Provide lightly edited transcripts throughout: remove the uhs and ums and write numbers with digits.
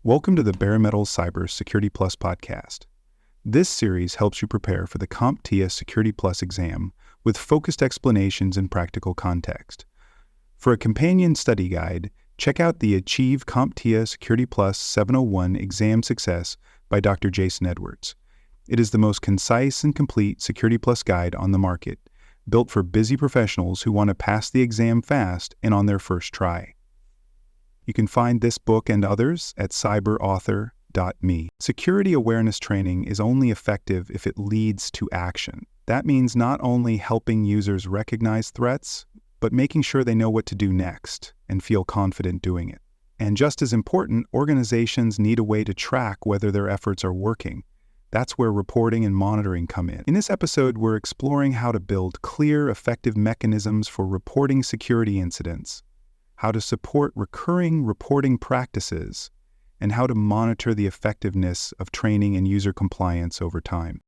Welcome to the Bare Metal Cyber Security Plus podcast. This series helps you prepare for the CompTIA Security Plus exam with focused explanations and practical context. For a companion study guide, check out the Achieve CompTIA Security Plus 701 Exam Success by Dr. Jason Edwards. It is the most concise and complete Security Plus guide on the market, built for busy professionals who want to pass the exam fast and on their first try. You can find this book and others at cyberauthor.me. Security awareness training is only effective if it leads to action. That means not only helping users recognize threats, but making sure they know what to do next and feel confident doing it. And just as important, organizations need a way to track whether their efforts are working. That's where reporting and monitoring come in. In this episode, we're exploring how to build clear, effective mechanisms for reporting security incidents, how to support recurring reporting practices, and how to monitor the effectiveness of training and user compliance over time.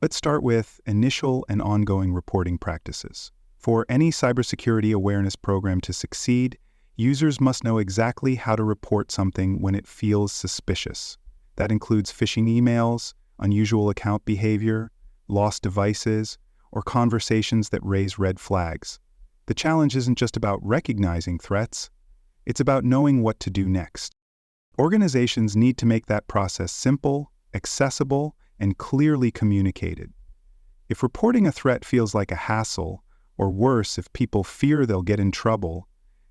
Let's start with initial and ongoing reporting practices. For any cybersecurity awareness program to succeed, users must know exactly how to report something when it feels suspicious. That includes phishing emails, unusual account behavior, lost devices, or conversations that raise red flags. The challenge isn't just about recognizing threats, it's about knowing what to do next. Organizations need to make that process simple, accessible, and clearly communicated. If reporting a threat feels like a hassle, or worse, if people fear they'll get in trouble,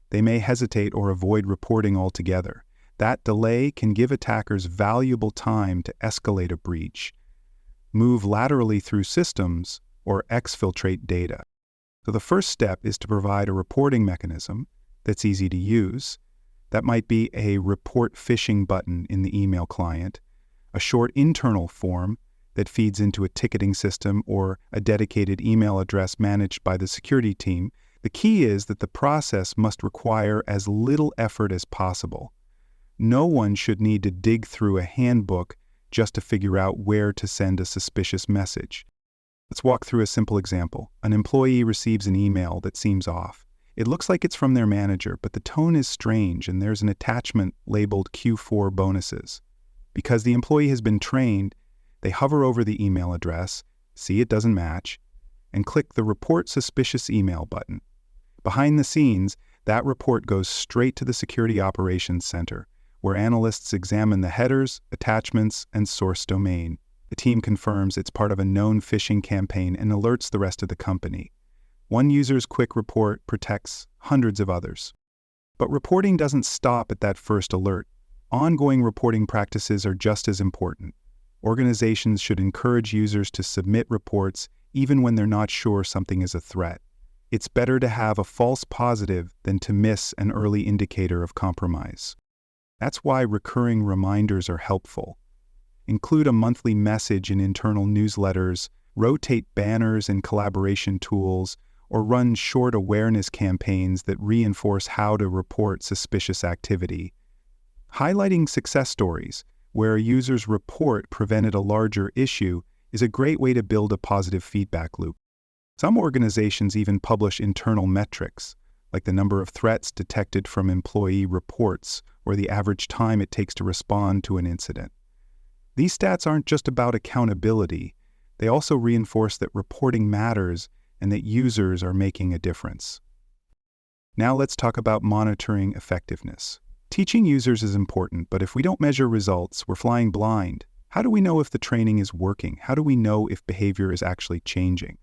they may hesitate or avoid reporting altogether. That delay can give attackers valuable time to escalate a breach, move laterally through systems, or exfiltrate data. So the first step is to provide a reporting mechanism that's easy to use. That might be a report phishing button in the email client, a short internal form that feeds into a ticketing system, or a dedicated email address managed by the security team. The key is that the process must require as little effort as possible. No one should need to dig through a handbook just to figure out where to send a suspicious message. Let's walk through a simple example. An employee receives an email that seems off. It looks like it's from their manager, but the tone is strange and there's an attachment labeled Q4 bonuses. Because the employee has been trained, they hover over the email address, see it doesn't match, and click the Report Suspicious Email button. Behind the scenes, that report goes straight to the Security Operations Center, where analysts examine the headers, attachments, and source domain. The team confirms it's part of a known phishing campaign and alerts the rest of the company. One user's quick report protects hundreds of others. But reporting doesn't stop at that first alert. Ongoing reporting practices are just as important. Organizations should encourage users to submit reports even when they're not sure something is a threat. It's better to have a false positive than to miss an early indicator of compromise. That's why recurring reminders are helpful. Include a monthly message in internal newsletters, rotate banners in collaboration tools, or run short awareness campaigns that reinforce how to report suspicious activity. Highlighting success stories, where a user's report prevented a larger issue, is a great way to build a positive feedback loop. Some organizations even publish internal metrics, like the number of threats detected from employee reports or the average time it takes to respond to an incident. These stats aren't just about accountability, they also reinforce that reporting matters and that users are making a difference. Now let's talk about monitoring effectiveness. Teaching users is important, but if we don't measure results, we're flying blind. How do we know if the training is working? How do we know if behavior is actually changing?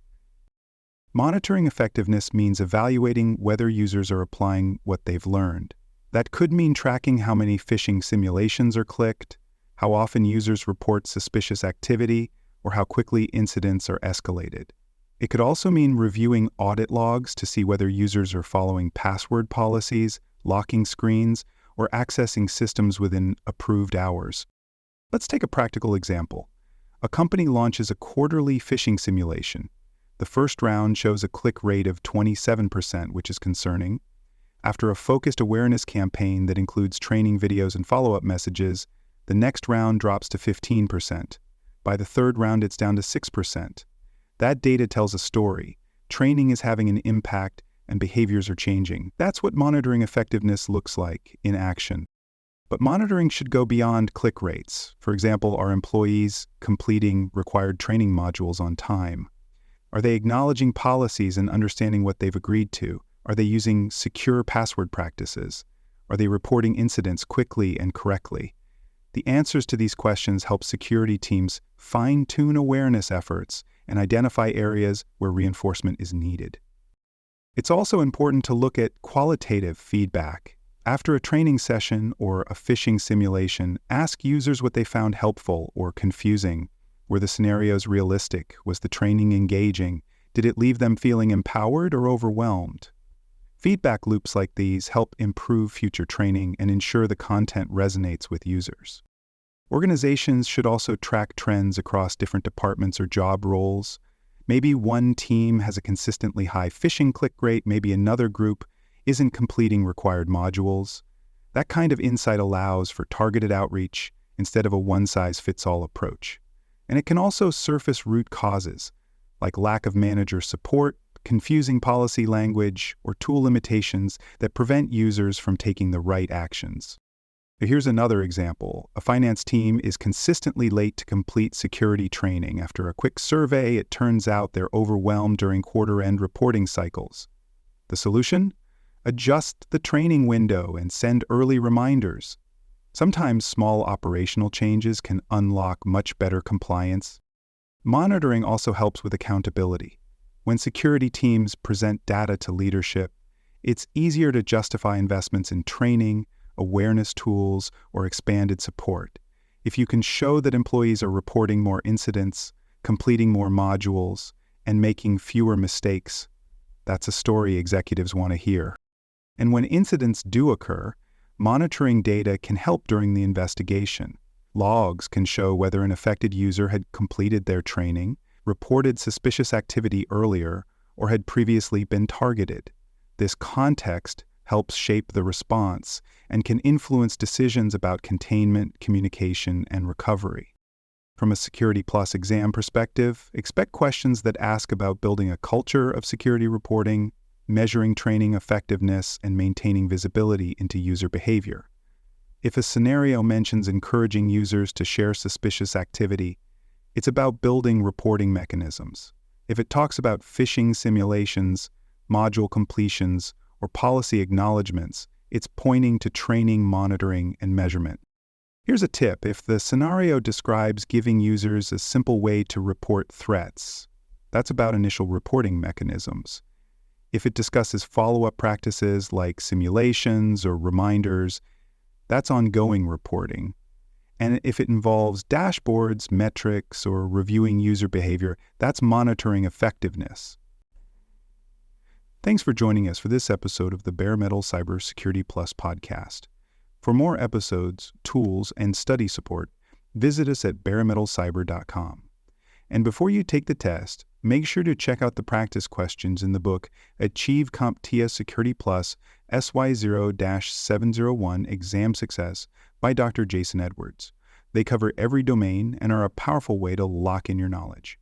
Monitoring effectiveness means evaluating whether users are applying what they've learned. That could mean tracking how many phishing simulations are clicked, how often users report suspicious activity, or how quickly incidents are escalated. It could also mean reviewing audit logs to see whether users are following password policies, locking screens, or accessing systems within approved hours. Let's take a practical example. A company launches a quarterly phishing simulation. The first round shows a click rate of 27%, which is concerning. After a focused awareness campaign that includes training videos and follow-up messages, the next round drops to 15%. By the third round, it's down to 6%. That data tells a story. Training is having an impact, and behaviors are changing. That's what monitoring effectiveness looks like in action. But monitoring should go beyond click rates. For example, are employees completing required training modules on time? Are they acknowledging policies and understanding what they've agreed to? Are they using secure password practices? Are they reporting incidents quickly and correctly? The answers to these questions help security teams fine-tune awareness efforts and identify areas where reinforcement is needed. It's also important to look at qualitative feedback. After a training session or a phishing simulation, ask users what they found helpful or confusing. Were the scenarios realistic? Was the training engaging? Did it leave them feeling empowered or overwhelmed? Feedback loops like these help improve future training and ensure the content resonates with users. Organizations should also track trends across different departments or job roles. Maybe one team has a consistently high phishing click rate, maybe another group isn't completing required modules. That kind of insight allows for targeted outreach instead of a one-size-fits-all approach. And it can also surface root causes, like lack of manager support, confusing policy language, or tool limitations that prevent users from taking the right actions. Here's another example. A finance team is consistently late to complete security training. After a quick survey, it turns out they're overwhelmed during quarter-end reporting cycles. The solution? Adjust the training window and send early reminders. Sometimes small operational changes can unlock much better compliance. Monitoring also helps with accountability. When security teams present data to leadership, it's easier to justify investments in training, awareness tools, or expanded support. If you can show that employees are reporting more incidents, completing more modules, and making fewer mistakes, that's a story executives want to hear. And when incidents do occur, monitoring data can help during the investigation. Logs can show whether an affected user had completed their training, reported suspicious activity earlier, or had previously been targeted. This context helps shape the response and can influence decisions about containment, communication, and recovery. From a Security Plus exam perspective, expect questions that ask about building a culture of security reporting, measuring training effectiveness, and maintaining visibility into user behavior. If a scenario mentions encouraging users to share suspicious activity, it's about building reporting mechanisms. If it talks about phishing simulations, module completions, or policy acknowledgments, it's pointing to training, monitoring, and measurement. Here's a tip. If the scenario describes giving users a simple way to report threats, that's about initial reporting mechanisms. If it discusses follow-up practices like simulations or reminders, that's ongoing reporting. And if it involves dashboards, metrics, or reviewing user behavior, that's monitoring effectiveness. Thanks for joining us for this episode of the Bare Metal Cybersecurity Plus podcast. For more episodes, tools, and study support, visit us at baremetalcyber.com. And before you take the test, make sure to check out the practice questions in the book Achieve CompTIA Security Plus SY0-701 Exam Success by Dr. Jason Edwards. They cover every domain and are a powerful way to lock in your knowledge.